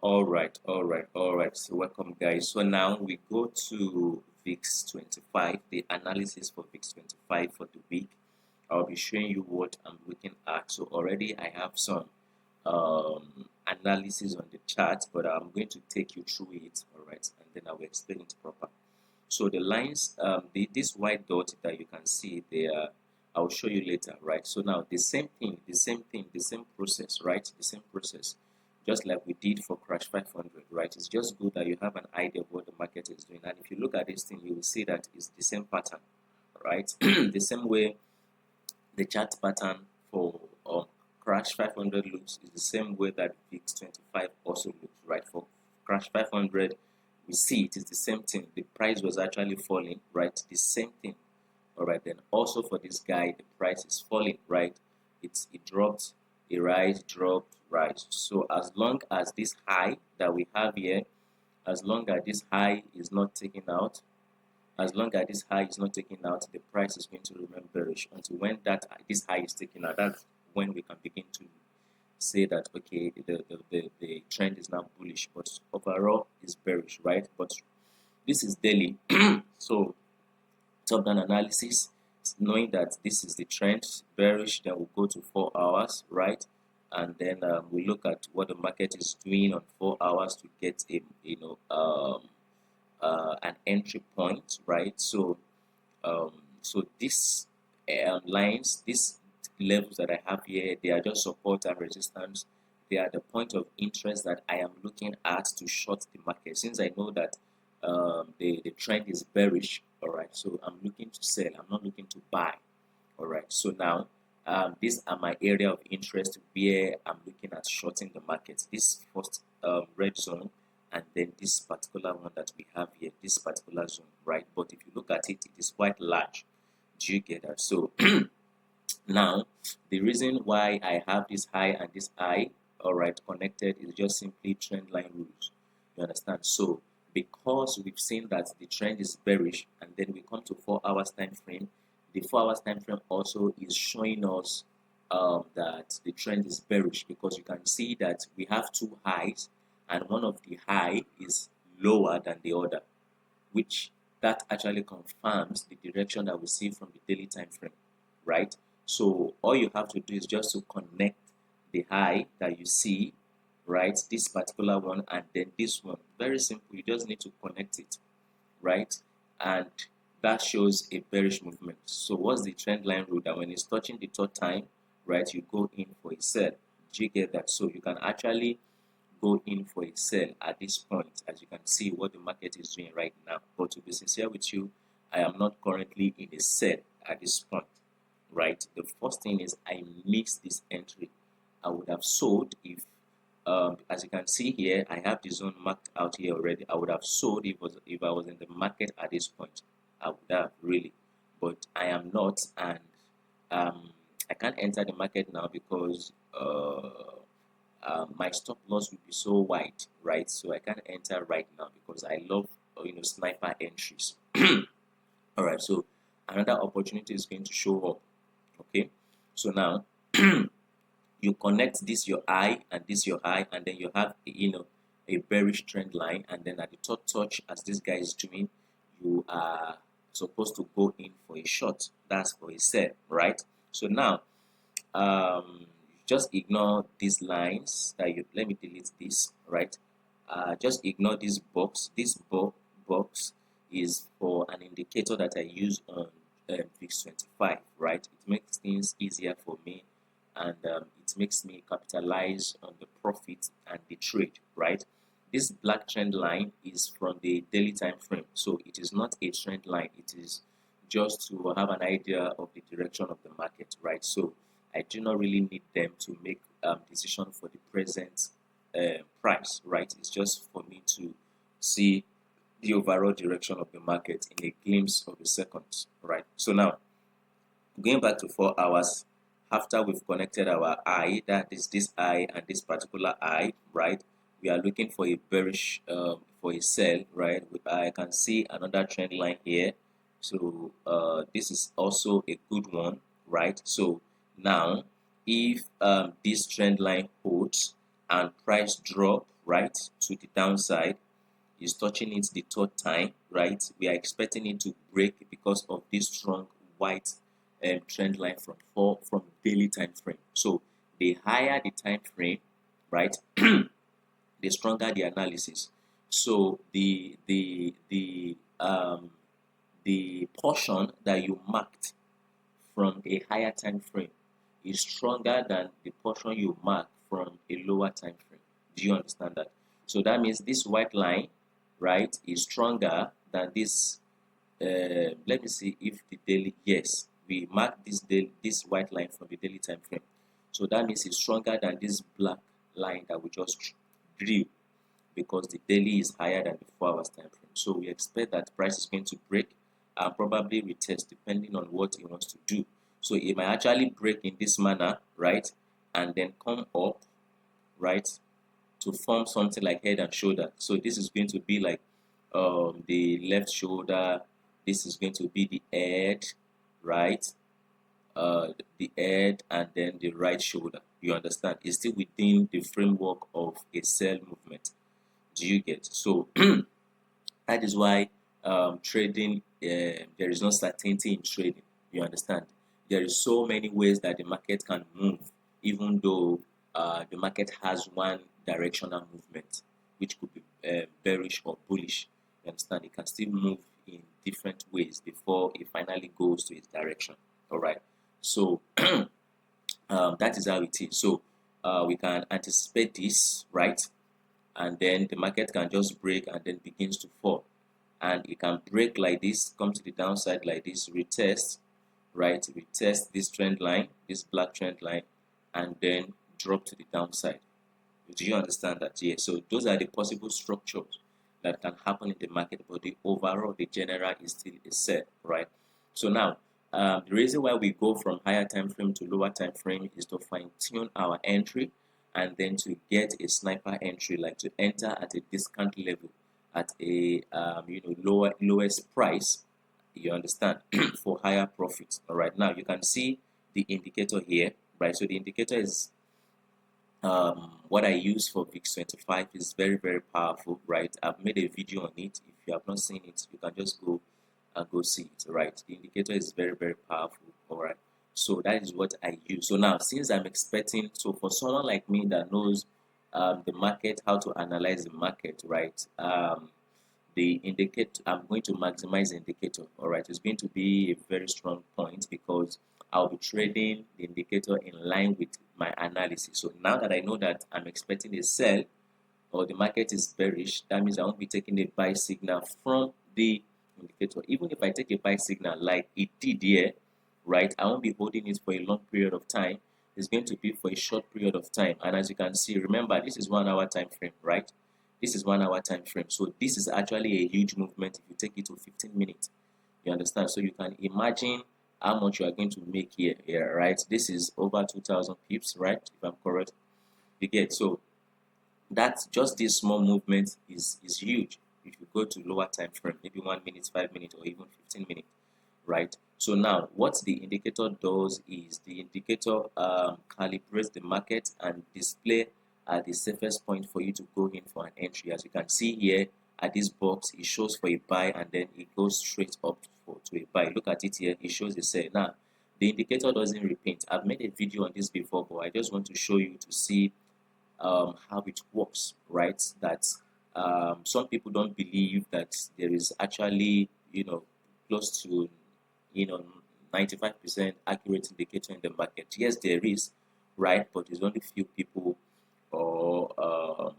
All right. So welcome, guys. So now we go to VIX25, the analysis for VIX25 for the week. I'll be showing you what I'm looking at. So already I have some analysis on the chart, but I'm going to take you through it, all right, and then I will explain it proper. So the lines, this white dot that you can see there, I'll show you later, right? So now the same thing, the same process, right? The same process, just like we did for Crash 500, right? It's just good that you have an idea of what the market is doing. And if you look at this thing, you will see that it's the same pattern, right? The same way the chart pattern for Crash 500 looks is the same way that VIX25 also looks, right? For Crash 500, we see it is the same thing. The price was actually falling, right? The same thing. All right, then also for this guy, the price is falling, right? It dropped, a rise, dropped, rise. So as long as this high that we have here, as long as this high is not taken out, as long as this high is not taken out, the price is going to remain bearish until when this high is taken out. That's when we can begin to say that okay, the trend is now bullish, but overall is bearish, right? But this is daily. So top down analysis, knowing that this is the trend bearish, then we'll go to 4 hours, right? And then we look at what the market is doing on 4 hours to get a an entry point, right? So so these lines, these levels that I have here, they are just support and resistance. They are the point of interest that I am looking at to short the market, since I know that the trend is bearish. All right, so I'm looking to sell, I'm not looking to buy. All right, so now these are my area of interest where I'm looking at shorting the market. This first red zone, and then this particular one that we have here, this particular zone, right? But if you look at it, it is quite large. Do you get that? So now the reason why I have this high and this high, all right, connected, is just simply trend line rules. You understand? So because we've seen that the trend is bearish, and then we come to 4 hours time frame, the 4 hours time frame also is showing us that the trend is bearish, because you can see that we have two highs, and one of the high is lower than the other, which that actually confirms the direction that we see from the daily time frame, right? So all you have to do is just to connect the high that you see, right, this particular one, and then this one. Very simple. You just need to connect it, right? And that shows a bearish movement. So what's the trend line rule? That when it's touching the third time, right, you go in for a sell. Do you get that? So you can actually go in for a sell at this point, as you can see what the market is doing right now. But to be sincere with you, I am not currently in a sell at this point, right? The first thing is I missed this entry. I would have sold if as you can see here, I have the zone marked out here already. I would have sold if I was in the market at this point. I would have, really, but I am not, and I can't enter the market now because my stop loss will be so wide, right? So I can't enter right now because I love sniper entries. All right, so another opportunity is going to show up. Okay, so now you connect this your high and this your high, and then you have a bearish trend line, and then at the third touch, as this guy is doing, you are supposed to go in for a short. That's for a sell, right? So now just ignore these lines that you let me delete this, right? Just ignore this box. This box is for an indicator that I use on VIX25, right? It makes things easier for me, and it makes me capitalize on the profit and the trade, right? This black trend line is from the daily time frame, so it is not a trend line. It is just to have an idea of the direction of the market, right? So I do not really need them to make decision for the present price, right? It's just for me to see the overall direction of the market in a glimpse of a second, right? So now going back to 4 hours, after we've connected our eye, that is this eye and this particular eye, right? We are looking for a bearish for a sell, right? I can see another trend line here, so this is also a good one, right? So now if this trend line holds and price drop, right, to the downside. Is touching it the third time, right? We are expecting it to break because of this strong white trend line from daily time frame. So the higher the time frame, right, the stronger the analysis. So the portion that you marked from a higher time frame is stronger than the portion you mark from a lower time frame. Do you understand that? So that means this white line, right, is stronger than this. Let me see if the daily. Yes, we mark this white line from the daily time frame. So that means it's stronger than this black line that we just drew, because the daily is higher than the 4 hours time frame. So we expect that price is going to break and probably retest depending on what it wants to do. So it might actually break in this manner, right, and then come up, right, to form something like head and shoulder. So this is going to be like the left shoulder. This is going to be the head, right, the head, and then the right shoulder. You understand? It's still within the framework of a sell movement. Do you get? So that is why trading, there is no certainty in trading. You understand? There is so many ways that the market can move, even though the market has one directional movement, which could be bearish or bullish. You understand? It can still move in different ways before it finally goes to its direction. All right. So that is how it is. So we can anticipate this, right? And then the market can just break and then begins to fall, and it can break like this, come to the downside like this, retest, right, retest this trend line, this black trend line, and then drop to the downside. Do you understand that? Yeah. So those are the possible structures that can happen in the market, but the overall, the general is still a sell, right? So now the reason why we go from higher time frame to lower time frame is to fine tune our entry, and then to get a sniper entry, like to enter at a discount level at a lowest price. You understand? For higher profits. All right. Now you can see the indicator here, right? So the indicator is what I use for VIX25 is very, very powerful, right? I've made a video on it. If you have not seen it, you can just go and go see it, right? The indicator is very, very powerful, all right? So that is what I use. So now, since I'm expecting, so for someone like me that knows the market, how to analyze the market, right? The indicator, I'm going to maximize the indicator, all right? It's going to be a very strong point because I'll be trading the indicator in line with my analysis. So now that I know that I'm expecting a sell or the market is bearish, that means I won't be taking a buy signal from the indicator. Even if I take a buy signal like it did here, right, I won't be holding it for a long period of time. It's going to be for a short period of time. And as you can see, remember, this is 1 hour time frame, right? This is 1 hour time frame. So this is actually a huge movement if you take it to 15 minutes. You understand? So you can imagine how much you are going to make here, right? This is over 2,000 pips, right? If I'm correct. You get? So that's just this small movement is huge. If you go to lower time frame, maybe 1 minute, 5 minutes, or even 15 minutes, right? So now what the indicator does is the indicator calibrates the market and display at the safest point for you to go in for an entry. As you can see here at this box, it shows for a buy and then it goes straight up to a buy. Look at it here, it shows a sell. Now the indicator doesn't repeat. I've made a video on this before, but I just want to show you to see how it works, right? That some people don't believe that there is actually, close to 95% accurate indicator in the market. Yes, there is, right? But there's only few people or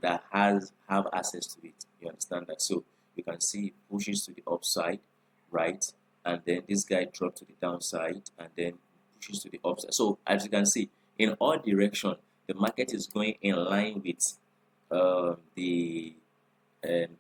that have access to it. You understand that? So you can see it pushes to the upside, right? And then this guy dropped to the downside and then pushes to the upside. So as you can see, in all direction, the market is going in line with the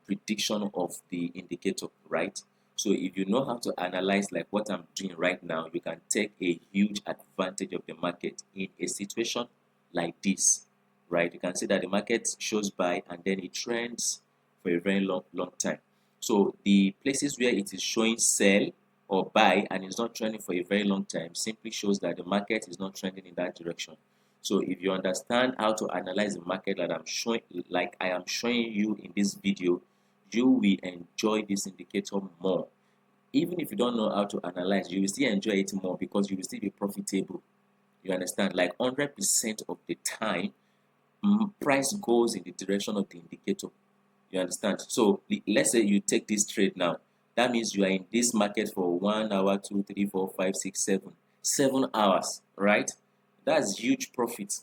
prediction of the indicator, right? So if you know how to analyze like what I'm doing right now, you can take a huge advantage of the market in a situation like this, right? You can see that the market shows buy and then it trends for a very long time. So the places where it is showing sell or buy and it's not trending for a very long time simply shows that the market is not trending in that direction. So if you understand how to analyze the market that I am showing you in this video, you will enjoy this indicator more. Even if you don't know how to analyze, you will still enjoy it more because you will still be profitable. You understand? Like 100% of the time, price goes in the direction of the indicator. You understand? So let's say you take this trade now. That means you are in this market for 1 hour, 2, 3, 4, 5, 6, 7, 7 hours, right? That's huge profit.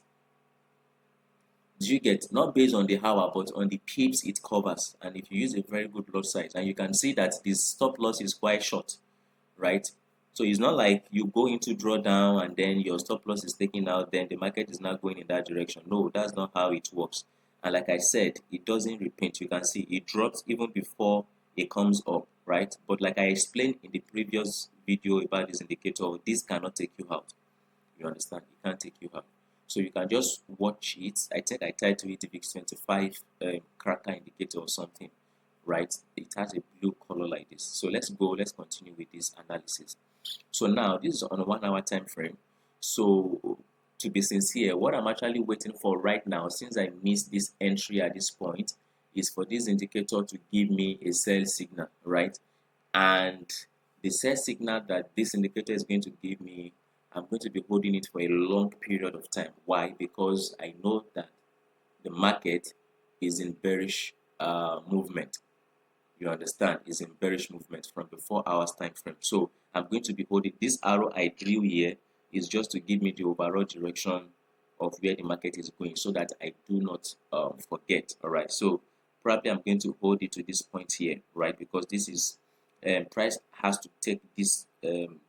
Do you get? Not based on the hour, but on the pips it covers. And if you use a very good lot size, and you can see that this stop loss is quite short, right? So it's not like you go into drawdown and then your stop loss is taken out, then the market is not going in that direction. No, that's not how it works. And like I said, it doesn't repeat. You can see it drops even before it comes up, right? But like I explained in the previous video about this indicator, this cannot take you out. You understand? It can't take you out. So you can just watch it. I think I tied to it VIX25 cracker indicator or something, right? It has a blue color like this. So let's continue with this analysis. So now this is on a 1 hour time frame. So to be sincere, what I'm actually waiting for right now, since I missed this entry at this point, is for this indicator to give me a sell signal, right? And the sell signal that this indicator is going to give me, I'm going to be holding it for a long period of time. Why? Because I know that the market is in bearish movement. You understand? Is in bearish movement from the 4 hours time frame. So I'm going to be holding this arrow I drew here is just to give me the overall direction of where the market is going, so that I do not forget. All right. So probably I'm going to hold it to this point here, right? Because this is price has to take this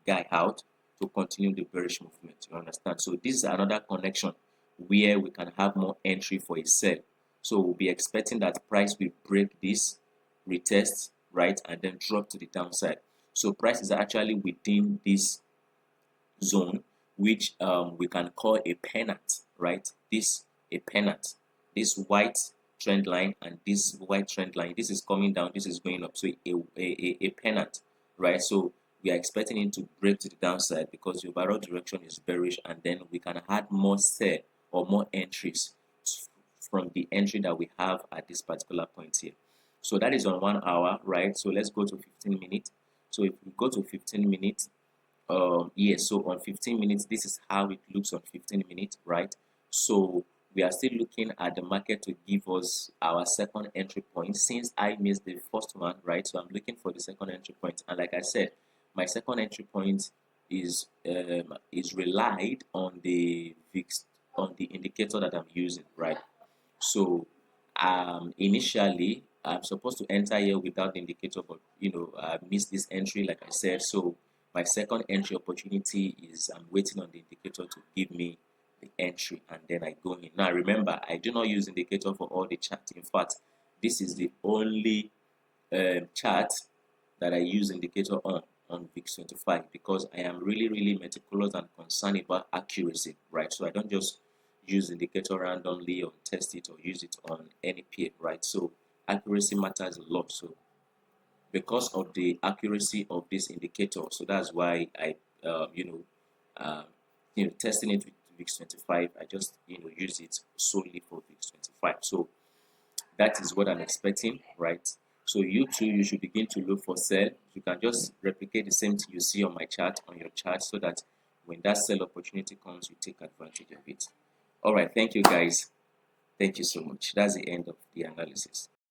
guy out to continue the bearish movement. You understand? So this is another connection where we can have more entry for a sell. So we'll be expecting that price will break this, retest, right, and then drop to the downside. So price is actually within this zone, which we can call a pennant, right? This a pennant. This white trend line and this white trend line. This is coming down. This is going up. So a pennant, right? So we are expecting it to break to the downside because the overall direction is bearish, and then we can add more sell or more entries from the entry that we have at this particular point here. So that is on 1 hour, right? So let's go to 15 minutes. So if we go to 15 minutes, yes, so on 15 minutes, this is how it looks on 15 minutes, right? So we are still looking at the market to give us our second entry point, since I missed the first one, right? So I'm looking for the second entry point, and like I said, my second entry point is relied on the VIX, on the indicator that I'm using, right? So initially I'm supposed to enter here without the indicator, but I missed this entry, like I said. So my second entry opportunity is I'm waiting on the indicator to give me the entry, and then I go in. Now remember, I do not use indicator for all the charts. In fact, this is the only chart that I use indicator on VIX25, because I am really meticulous and concerned about accuracy, right? So I don't just use indicator randomly or test it or use it on any pair, right? So accuracy matters a lot. So because of the accuracy of this indicator, so that's why I uh, testing it with VIX25, I just use it solely for VIX25. So that is what I'm expecting, right? So you too, you should begin to look for sell. You can just replicate the same thing you see on my chart, on your chart, so that when that sell opportunity comes, you take advantage of it. All right, thank you guys. Thank you so much. That's the end of the analysis.